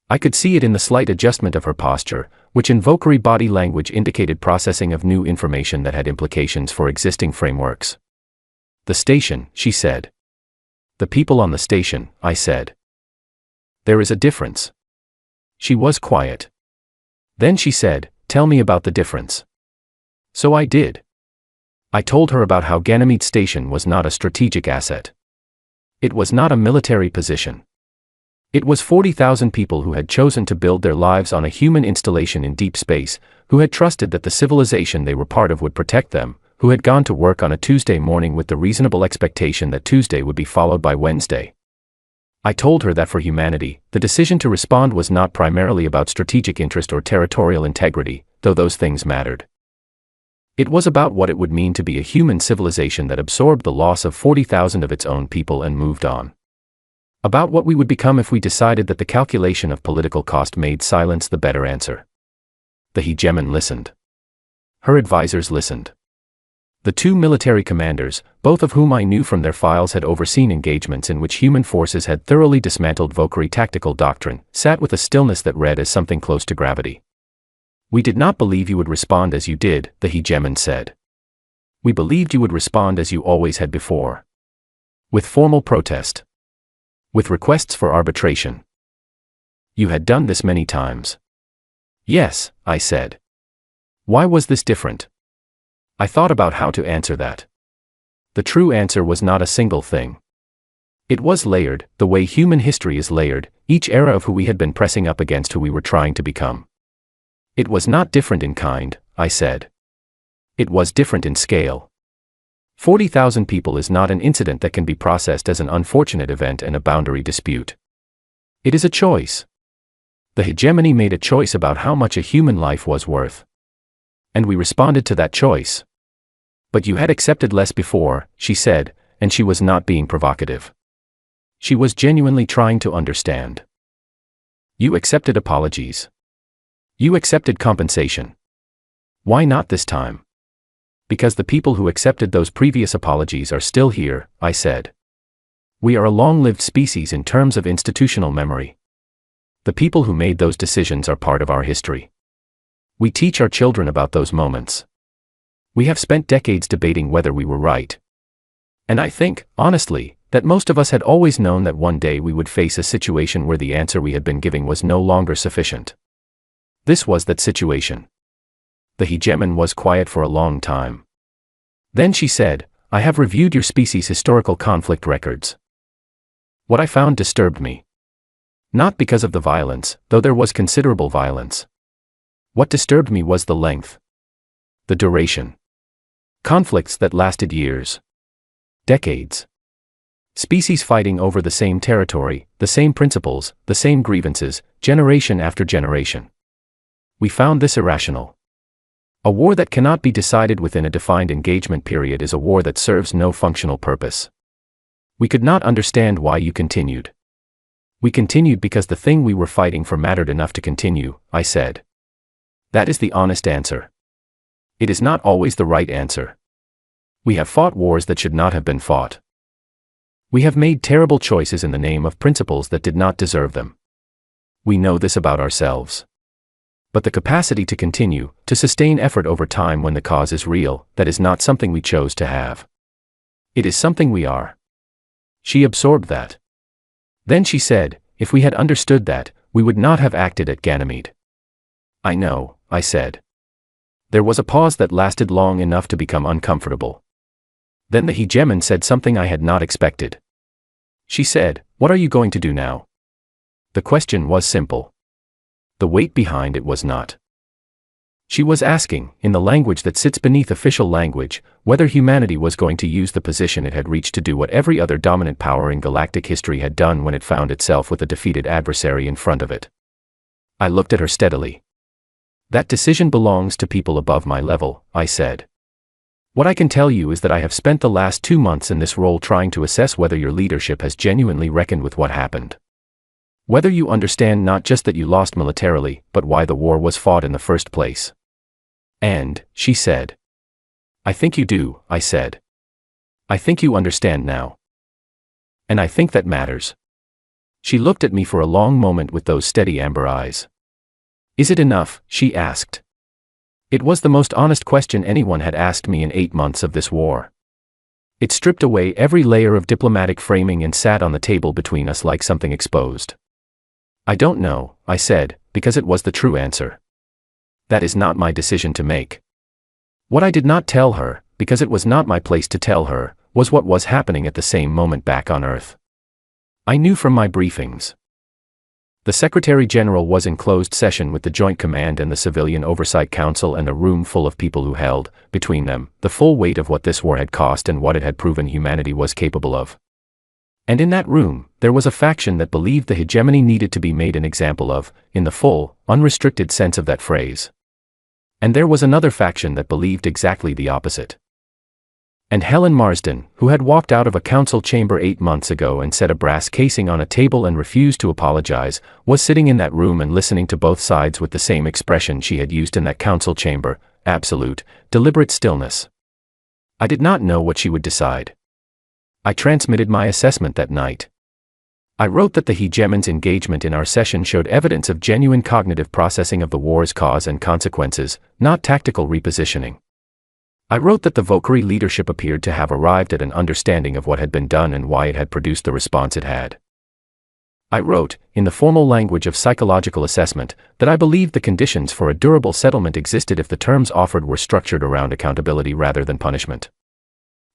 I could see it in the slight adjustment of her posture, which in vocarie body language indicated processing of new information that had implications for existing frameworks. "The station," she said. "The people on the station," I said. "There is a difference." She was quiet. Then she said, "Tell me about the difference." So I did. I told her about how Ganymede Station was not a strategic asset. It was not a military position. It was 40,000 people who had chosen to build their lives on a human installation in deep space, who had trusted that the civilization they were part of would protect them, who had gone to work on a Tuesday morning with the reasonable expectation that Tuesday would be followed by Wednesday. I told her that for humanity, the decision to respond was not primarily about strategic interest or territorial integrity, though those things mattered. It was about what it would mean to be a human civilization that absorbed the loss of 40,000 of its own people and moved on. About what we would become if we decided that the calculation of political cost made silence the better answer. The hegemon listened. Her advisors listened. The 2 military commanders, both of whom I knew from their files had overseen engagements in which human forces had thoroughly dismantled vocarie tactical doctrine, sat with a stillness that read as something close to gravity. "We did not believe you would respond as you did," the hegemon said. "We believed you would respond as you always had before. With formal protest. With requests for arbitration. You had done this many times." "Yes," I said. "Why was this different?" I thought about how to answer that. The true answer was not a single thing. It was layered, the way human history is layered, each era of who we had been pressing up against who we were trying to become. It was not different in kind, I said. It was different in scale. 40,000 people is not an incident that can be processed as an unfortunate event and a boundary dispute. It is a choice. The hegemony made a choice about how much a human life was worth. And we responded to that choice. But you had accepted less before, she said, and she was not being provocative. She was genuinely trying to understand. You accepted apologies. You accepted compensation. Why not this time? Because the people who accepted those previous apologies are still here, I said. We are a long-lived species in terms of institutional memory. The people who made those decisions are part of our history. We teach our children about those moments. We have spent decades debating whether we were right. And I think, honestly, that most of us had always known that one day we would face a situation where the answer we had been giving was no longer sufficient. This was that situation. The hegemon was quiet for a long time. Then she said, I have reviewed your species' historical conflict records. What I found disturbed me. Not because of the violence, though there was considerable violence. What disturbed me was the length. The duration. Conflicts that lasted years. Decades. Species fighting over the same territory, the same principles, the same grievances, generation after generation. We found this irrational. A war that cannot be decided within a defined engagement period is a war that serves no functional purpose. We could not understand why you continued. We continued because the thing we were fighting for mattered enough to continue, I said. That is the honest answer. It is not always the right answer. We have fought wars that should not have been fought. We have made terrible choices in the name of principles that did not deserve them. We know this about ourselves. But the capacity to continue, to sustain effort over time when the cause is real, that is not something we chose to have. It is something we are. She absorbed that. Then she said, if we had understood that, we would not have acted at Ganymede. I know, I said. There was a pause that lasted long enough to become uncomfortable. Then the hegemon said something I had not expected. She said, what are you going to do now? The question was simple. The weight behind it was not. She was asking, in the language that sits beneath official language, whether humanity was going to use the position it had reached to do what every other dominant power in galactic history had done when it found itself with a defeated adversary in front of it. I looked at her steadily. That decision belongs to people above my level, I said. What I can tell you is that I have spent the last 2 months in this role trying to assess whether your leadership has genuinely reckoned with what happened. Whether you understand not just that you lost militarily, but why the war was fought in the first place. And, she said. I think you do, I said. I think you understand now. And I think that matters. She looked at me for a long moment with those steady amber eyes. Is it enough? She asked. It was the most honest question anyone had asked me in 8 months of this war. It stripped away every layer of diplomatic framing and sat on the table between us like something exposed. I don't know, I said, because it was the true answer. That is not my decision to make. What I did not tell her, because it was not my place to tell her, was what was happening at the same moment back on Earth. I knew from my briefings. The Secretary General was in closed session with the Joint Command and the Civilian Oversight Council and a room full of people who held, between them, the full weight of what this war had cost and what it had proven humanity was capable of. And in that room, there was a faction that believed the hegemony needed to be made an example of, in the full, unrestricted sense of that phrase. And there was another faction that believed exactly the opposite. And Helen Marsden, who had walked out of a council chamber 8 months ago and set a brass casing on a table and refused to apologize, was sitting in that room and listening to both sides with the same expression she had used in that council chamber, absolute, deliberate stillness. I did not know what she would decide. I transmitted my assessment that night. I wrote that the hegemon's engagement in our session showed evidence of genuine cognitive processing of the war's cause and consequences, not tactical repositioning. I wrote that the Valkyrie leadership appeared to have arrived at an understanding of what had been done and why it had produced the response it had. I wrote, in the formal language of psychological assessment, that I believed the conditions for a durable settlement existed if the terms offered were structured around accountability rather than punishment.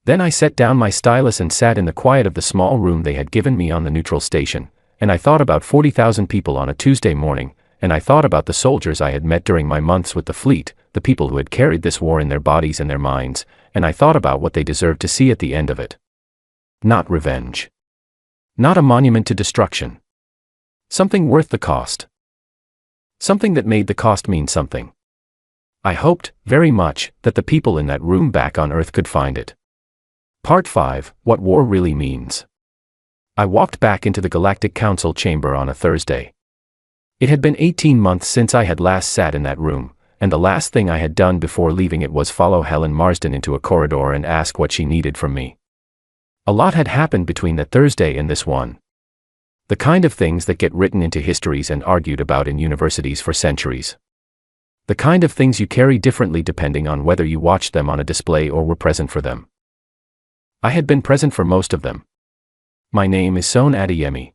Then I set down my stylus and sat in the quiet of the small room they had given me on the neutral station, and I thought about 40,000 people on a Tuesday morning, and I thought about the soldiers I had met during my months with the fleet, the people who had carried this war in their bodies and their minds, and I thought about what they deserved to see at the end of it. Not revenge. Not a monument to destruction. Something worth the cost. Something that made the cost mean something. I hoped, very much, that the people in that room back on Earth could find it. Part 5, What War Really Means. I walked back into the Galactic Council chamber on a Thursday. It had been 18 months since I had last sat in that room, and the last thing I had done before leaving it was follow Helen Marsden into a corridor and ask what she needed from me. A lot had happened between that Thursday and this one. The kind of things that get written into histories and argued about in universities for centuries. The kind of things you carry differently depending on whether you watched them on a display or were present for them. I had been present for most of them. My name is Son Adeyemi.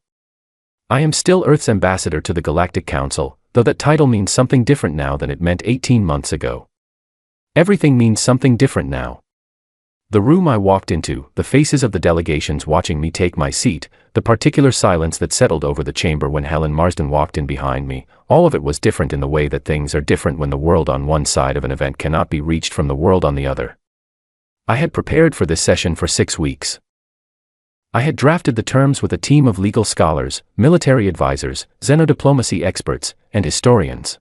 I am still Earth's ambassador to the Galactic Council, though that title means something different now than it meant 18 months ago. Everything means something different now. The room I walked into, the faces of the delegations watching me take my seat, the particular silence that settled over the chamber when Helen Marsden walked in behind me, all of it was different in the way that things are different when the world on one side of an event cannot be reached from the world on the other. I had prepared for this session for 6 weeks. I had drafted the terms with a team of legal scholars, military advisors, xenodiplomacy experts, and historians.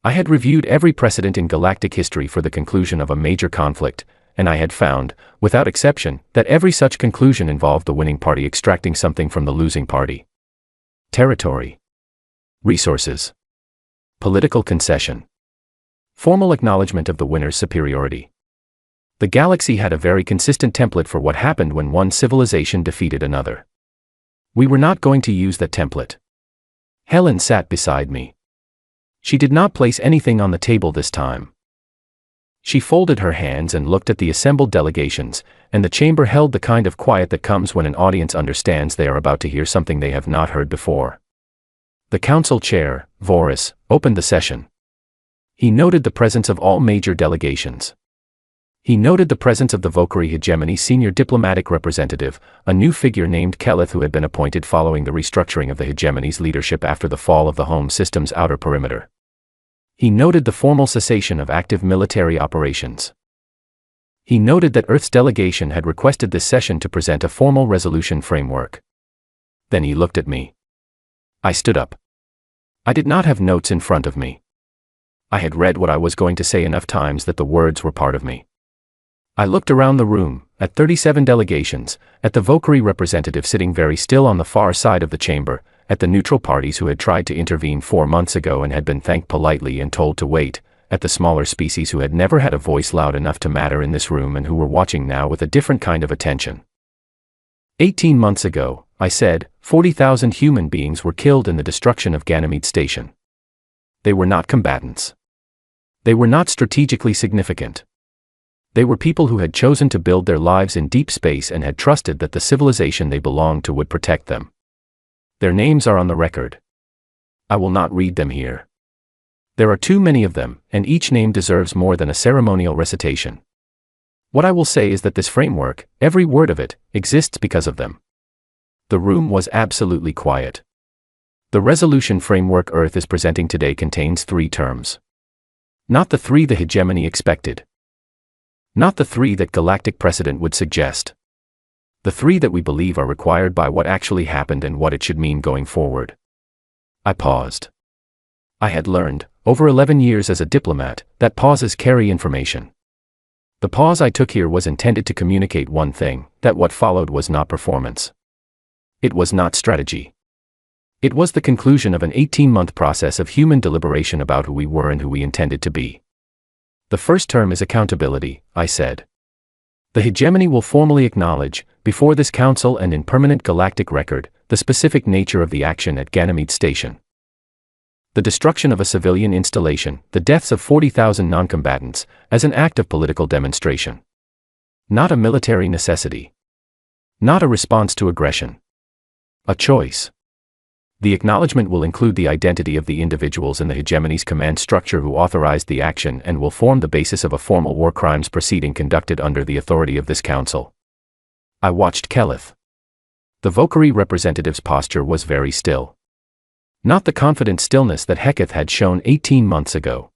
I had reviewed every precedent in galactic history for the conclusion of a major conflict, and I had found, without exception, that every such conclusion involved the winning party extracting something from the losing party. Territory. Resources. Political concession. Formal acknowledgement of the winner's superiority. The galaxy had a very consistent template for what happened when one civilization defeated another. We were not going to use that template. Helen sat beside me. She did not place anything on the table this time. She folded her hands and looked at the assembled delegations, and the chamber held the kind of quiet that comes when an audience understands they are about to hear something they have not heard before. The council chair, Voris, opened the session. He noted the presence of all major delegations. He noted the presence of the Valkyrie Hegemony senior diplomatic representative, a new figure named Keleth who had been appointed following the restructuring of the Hegemony's leadership after the fall of the home system's outer perimeter. He noted the formal cessation of active military operations. He noted that Earth's delegation had requested this session to present a formal resolution framework. Then he looked at me. I stood up. I did not have notes in front of me. I had read what I was going to say enough times that the words were part of me. I looked around the room, at 37 delegations, at the Valkyrie representative sitting very still on the far side of the chamber, at the neutral parties who had tried to intervene 4 months ago and had been thanked politely and told to wait, at the smaller species who had never had a voice loud enough to matter in this room and who were watching now with a different kind of attention. 18 months ago, I said, 40,000 human beings were killed in the destruction of Ganymede Station. They were not combatants. They were not strategically significant. They were people who had chosen to build their lives in deep space and had trusted that the civilization they belonged to would protect them. Their names are on the record. I will not read them here. There are too many of them, and each name deserves more than a ceremonial recitation. What I will say is that this framework, every word of it, exists because of them. The room was absolutely quiet. The resolution framework Earth is presenting today contains 3 terms. Not the 3 the hegemony expected. Not the 3 that galactic precedent would suggest. The 3 that we believe are required by what actually happened and what it should mean going forward. I paused. I had learned, over 11 years as a diplomat, that pauses carry information. The pause I took here was intended to communicate one thing, that what followed was not performance. It was not strategy. It was the conclusion of an 18-month process of human deliberation about who we were and who we intended to be. The first term is accountability, I said. The hegemony will formally acknowledge, before this council and in permanent galactic record, the specific nature of the action at Ganymede Station. The destruction of a civilian installation, the deaths of 40,000 non-combatants, as an act of political demonstration. Not a military necessity. Not a response to aggression. A choice. The acknowledgement will include the identity of the individuals in the hegemony's command structure who authorized the action and will form the basis of a formal war crimes proceeding conducted under the authority of this council. I watched Keleth. The Valkyrie representative's posture was very still. Not the confident stillness that Heketh had shown 18 months ago.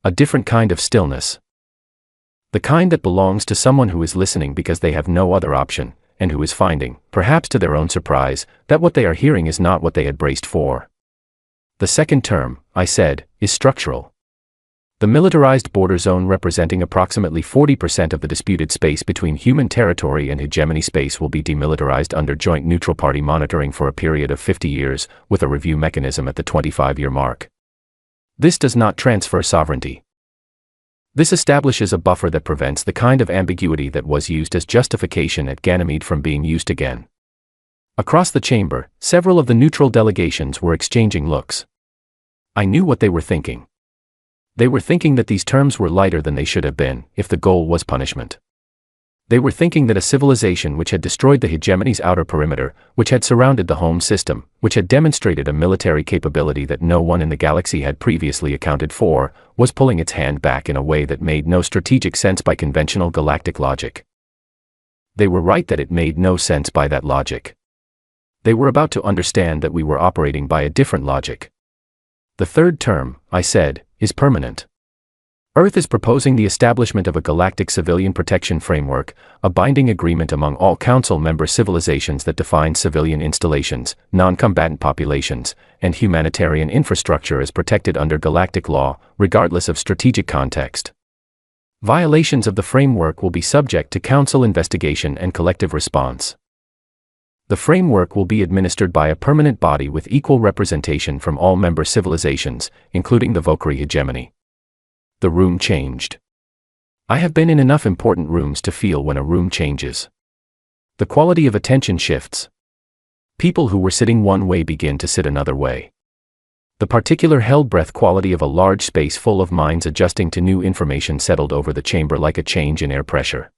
A different kind of stillness. The kind that belongs to someone who is listening because they have no other option, and who is finding, perhaps to their own surprise, that what they are hearing is not what they had braced for. The second term, I said, is structural. The militarized border zone representing approximately 40% of the disputed space between human territory and hegemony space will be demilitarized under joint neutral party monitoring for a period of 50 years, with a review mechanism at the 25-year mark. This does not transfer sovereignty. This establishes a buffer that prevents the kind of ambiguity that was used as justification at Ganymede from being used again. Across the chamber, several of the neutral delegations were exchanging looks. I knew what they were thinking. They were thinking that these terms were lighter than they should have been, if the goal was punishment. They were thinking that a civilization which had destroyed the hegemony's outer perimeter, which had surrounded the home system, which had demonstrated a military capability that no one in the galaxy had previously accounted for, was pulling its hand back in a way that made no strategic sense by conventional galactic logic. They were right that it made no sense by that logic. They were about to understand that we were operating by a different logic. The third term, I said, is permanent. Earth is proposing the establishment of a galactic civilian protection framework, a binding agreement among all Council member civilizations that defines civilian installations, non-combatant populations, and humanitarian infrastructure as protected under galactic law, regardless of strategic context. Violations of the framework will be subject to Council investigation and collective response. The framework will be administered by a permanent body with equal representation from all member civilizations, including the Valkyrie hegemony. The room changed. I have been in enough important rooms to feel when a room changes. The quality of attention shifts. People who were sitting one way begin to sit another way. The particular held breath quality of a large space full of minds adjusting to new information settled over the chamber like a change in air pressure.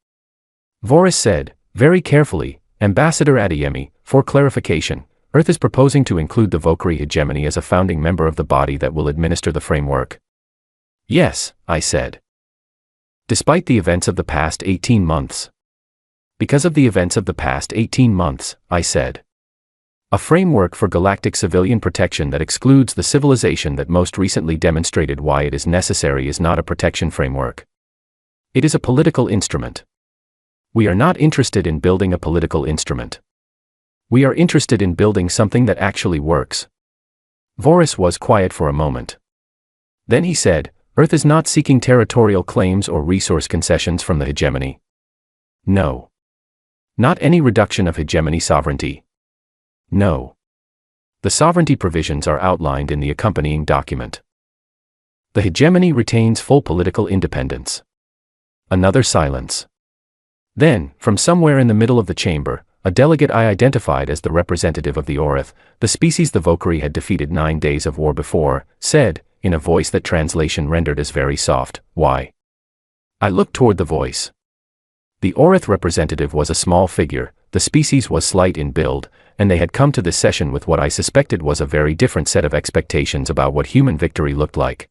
Voris said, very carefully, Ambassador Adeyemi, for clarification, Earth is proposing to include the Valkyrie hegemony as a founding member of the body that will administer the framework. Yes, I said. Despite the events of the past 18 months. Because of the events of the past 18 months, I said. A framework for galactic civilian protection that excludes the civilization that most recently demonstrated why it is necessary is not a protection framework. It is a political instrument. We are not interested in building a political instrument. We are interested in building something that actually works. Voris was quiet for a moment. Then he said, Earth is not seeking territorial claims or resource concessions from the hegemony. No. Not any reduction of hegemony sovereignty. No. The sovereignty provisions are outlined in the accompanying document. The hegemony retains full political independence. Another silence. Then, from somewhere in the middle of the chamber, a delegate I identified as the representative of the Orith, the species the Valkyrie had defeated 9 days of war before, said, in a voice that translation rendered as very soft, why? I looked toward the voice. The Orith representative was a small figure, the species was slight in build, and they had come to this session with what I suspected was a very different set of expectations about what human victory looked like.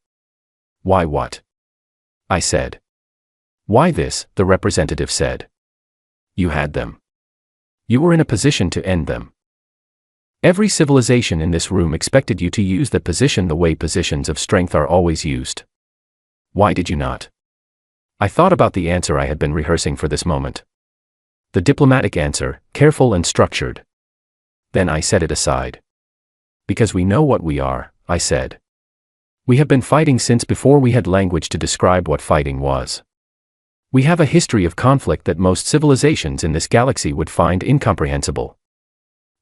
Why what? I said. Why this, the representative said. You had them. You were in a position to end them. Every civilization in this room expected you to use that position the way positions of strength are always used. Why did you not? I thought about the answer I had been rehearsing for this moment. The diplomatic answer, careful and structured. Then I set it aside. Because we know what we are, I said. We have been fighting since before we had language to describe what fighting was. We have a history of conflict that most civilizations in this galaxy would find incomprehensible.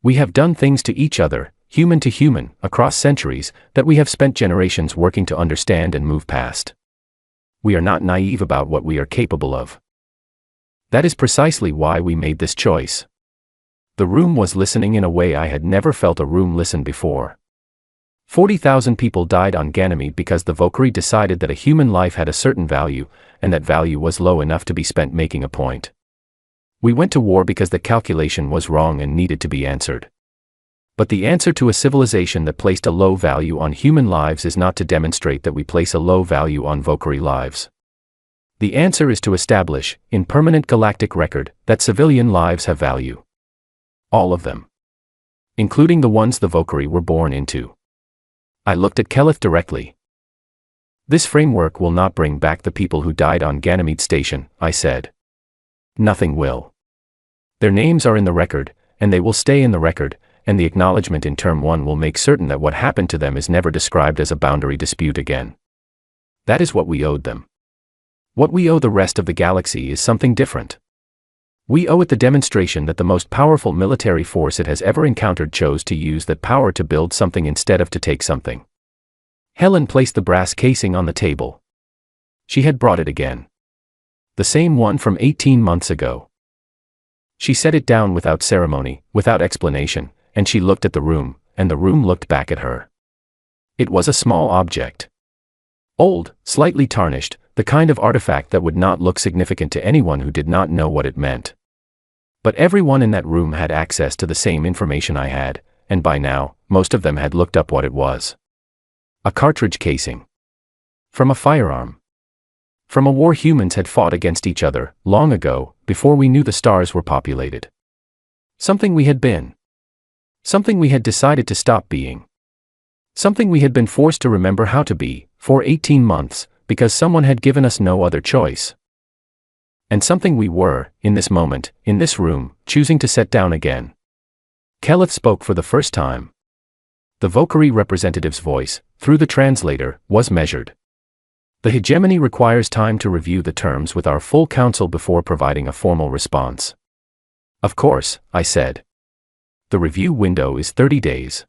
We have done things to each other, human to human, across centuries, that we have spent generations working to understand and move past. We are not naive about what we are capable of. That is precisely why we made this choice. The room was listening in a way I had never felt a room listen before. 40,000 people died on Ganymede because the Valkyrie decided that a human life had a certain value, and that value was low enough to be spent making a point. We went to war because the calculation was wrong and needed to be answered. But the answer to a civilization that placed a low value on human lives is not to demonstrate that we place a low value on Valkyrie lives. The answer is to establish, in permanent galactic record, that civilian lives have value. All of them. Including the ones the Valkyrie were born into. I looked at Keleth directly. This framework will not bring back the people who died on Ganymede Station, I said. Nothing will. Their names are in the record, and they will stay in the record, and the acknowledgement in Term 1 will make certain that what happened to them is never described as a boundary dispute again. That is what we owed them. What we owe the rest of the galaxy is something different. We owe it the demonstration that the most powerful military force it has ever encountered chose to use that power to build something instead of to take something. Helen placed the brass casing on the table. She had brought it again. The same one from 18 months ago. She set it down without ceremony, without explanation, and she looked at the room, and the room looked back at her. It was a small object. Old, slightly tarnished, the kind of artifact that would not look significant to anyone who did not know what it meant. But everyone in that room had access to the same information I had, and by now, most of them had looked up what it was. A cartridge casing. From a firearm. From a war humans had fought against each other, long ago, before we knew the stars were populated. Something we had been. Something we had decided to stop being. Something we had been forced to remember how to be, for 18 months, because someone had given us no other choice. And something we were, in this moment, in this room, choosing to set down again. Keleth spoke for the first time. The Valkyrie representative's voice, through the translator, was measured. The hegemony requires time to review the terms with our full council before providing a formal response. Of course, I said. The review window is 30 days.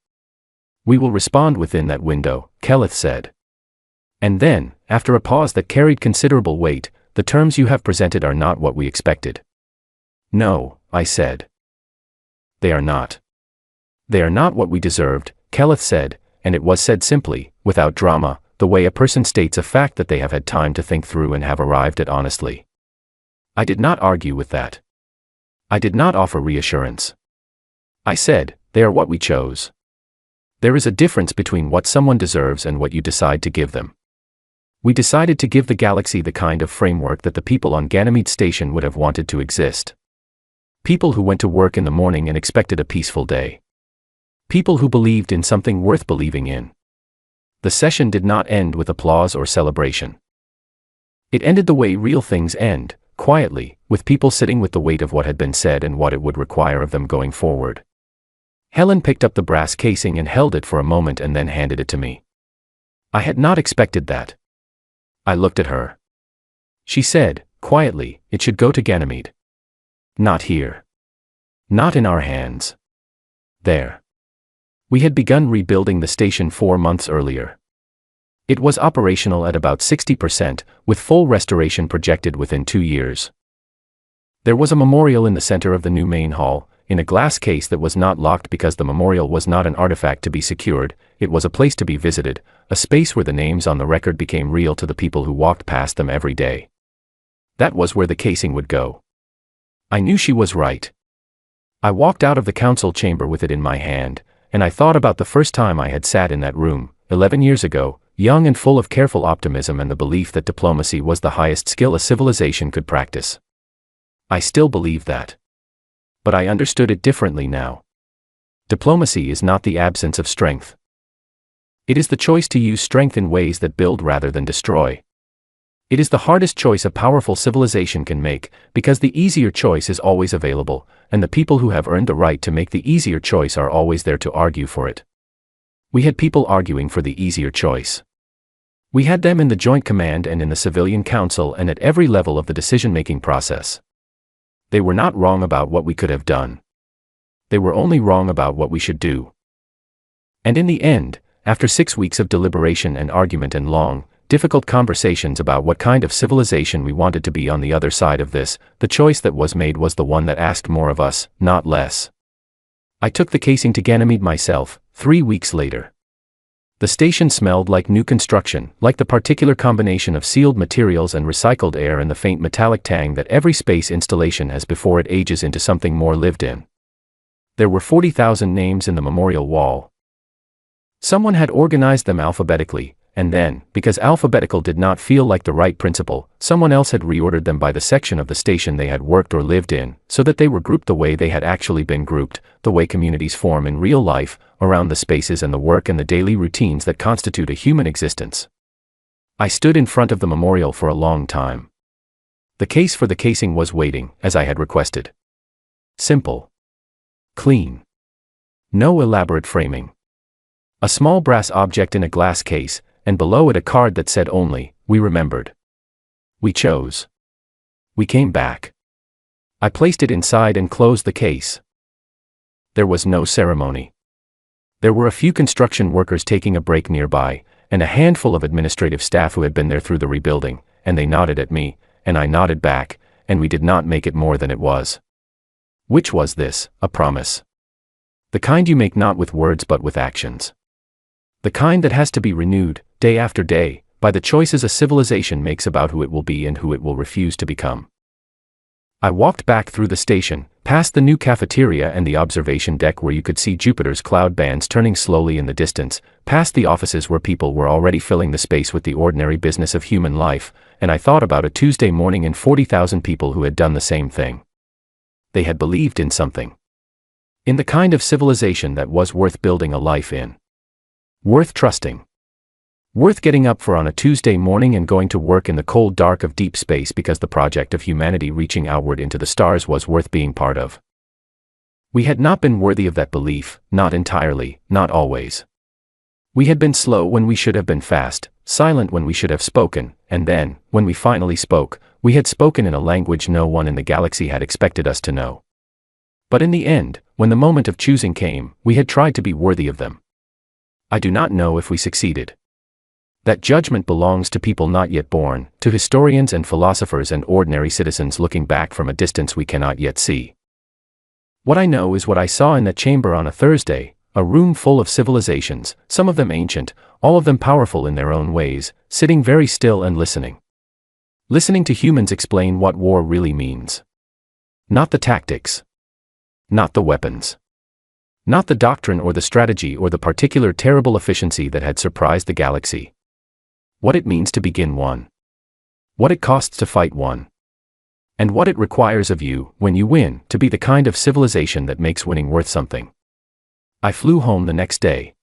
We will respond within that window, Keleth said. And then, after a pause that carried considerable weight, the terms you have presented are not what we expected. No, I said. They are not. They are not what we deserved, Keleth said, and it was said simply, without drama, the way a person states a fact that they have had time to think through and have arrived at honestly. I did not argue with that. I did not offer reassurance. I said, they are what we chose. There is a difference between what someone deserves and what you decide to give them. We decided to give the galaxy the kind of framework that the people on Ganymede Station would have wanted to exist. People who went to work in the morning and expected a peaceful day. People who believed in something worth believing in. The session did not end with applause or celebration. It ended the way real things end, quietly, with people sitting with the weight of what had been said and what it would require of them going forward. Helen picked up the brass casing and held it for a moment and then handed it to me. I had not expected that. I looked at her. She said, quietly, it should go to Ganymede. Not here. Not in our hands. There. We had begun rebuilding the station 4 months earlier. It was operational at about 60%, with full restoration projected within 2 years. There was a memorial in the center of the new main hall, in a glass case that was not locked because the memorial was not an artifact to be secured, it was a place to be visited, a space where the names on the record became real to the people who walked past them every day. That was where the casing would go. I knew she was right. I walked out of the council chamber with it in my hand, and I thought about the first time I had sat in that room, 11 years ago, young and full of careful optimism and the belief that diplomacy was the highest skill a civilization could practice. I still believe that. But I understood it differently now. Diplomacy is not the absence of strength. It is the choice to use strength in ways that build rather than destroy. It is the hardest choice a powerful civilization can make, because the easier choice is always available, and the people who have earned the right to make the easier choice are always there to argue for it. We had people arguing for the easier choice. We had them in the Joint Command and in the Civilian Council and at every level of the decision-making process. They were not wrong about what we could have done. They were only wrong about what we should do. And in the end, after 6 weeks of deliberation and argument and long, difficult conversations about what kind of civilization we wanted to be on the other side of this, the choice that was made was the one that asked more of us, not less. I took the casing to Ganymede myself, 3 weeks later. The station smelled like new construction, like the particular combination of sealed materials and recycled air and the faint metallic tang that every space installation has before it ages into something more lived in. There were 40,000 names in the memorial wall. Someone had organized them alphabetically, and then, because alphabetical did not feel like the right principle, someone else had reordered them by the section of the station they had worked or lived in, so that they were grouped the way they had actually been grouped, the way communities form in real life, around the spaces and the work and the daily routines that constitute a human existence. I stood in front of the memorial for a long time. The case for the casing was waiting, as I had requested. Simple. Clean. No elaborate framing. A small brass object in a glass case, and below it a card that said only, "We remembered. We chose. We came back." I placed it inside and closed the case. There was no ceremony. There were a few construction workers taking a break nearby, and a handful of administrative staff who had been there through the rebuilding, and they nodded at me, and I nodded back, and we did not make it more than it was. Which was this, a promise. The kind you make not with words but with actions. The kind that has to be renewed, day after day, by the choices a civilization makes about who it will be and who it will refuse to become. I walked back through the station, past the new cafeteria and the observation deck where you could see Jupiter's cloud bands turning slowly in the distance, past the offices where people were already filling the space with the ordinary business of human life, and I thought about a Tuesday morning and 40,000 people who had done the same thing. They had believed in something. In the kind of civilization that was worth building a life in. Worth trusting. Worth getting up for on a Tuesday morning and going to work in the cold dark of deep space because the project of humanity reaching outward into the stars was worth being part of. We had not been worthy of that belief, not entirely, not always. We had been slow when we should have been fast, silent when we should have spoken, and then, when we finally spoke, we had spoken in a language no one in the galaxy had expected us to know. But in the end, when the moment of choosing came, we had tried to be worthy of them. I do not know if we succeeded. That judgment belongs to people not yet born, to historians and philosophers and ordinary citizens looking back from a distance we cannot yet see. What I know is what I saw in that chamber on a Thursday, a room full of civilizations, some of them ancient, all of them powerful in their own ways, sitting very still and listening. Listening to humans explain what war really means. Not the tactics. Not the weapons. Not the doctrine or the strategy or the particular terrible efficiency that had surprised the galaxy. What it means to begin one. What it costs to fight one. And what it requires of you, when you win, to be the kind of civilization that makes winning worth something. I flew home the next day.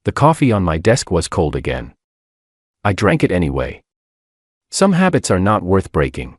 The coffee on my desk was cold again. I drank it anyway. Some habits are not worth breaking.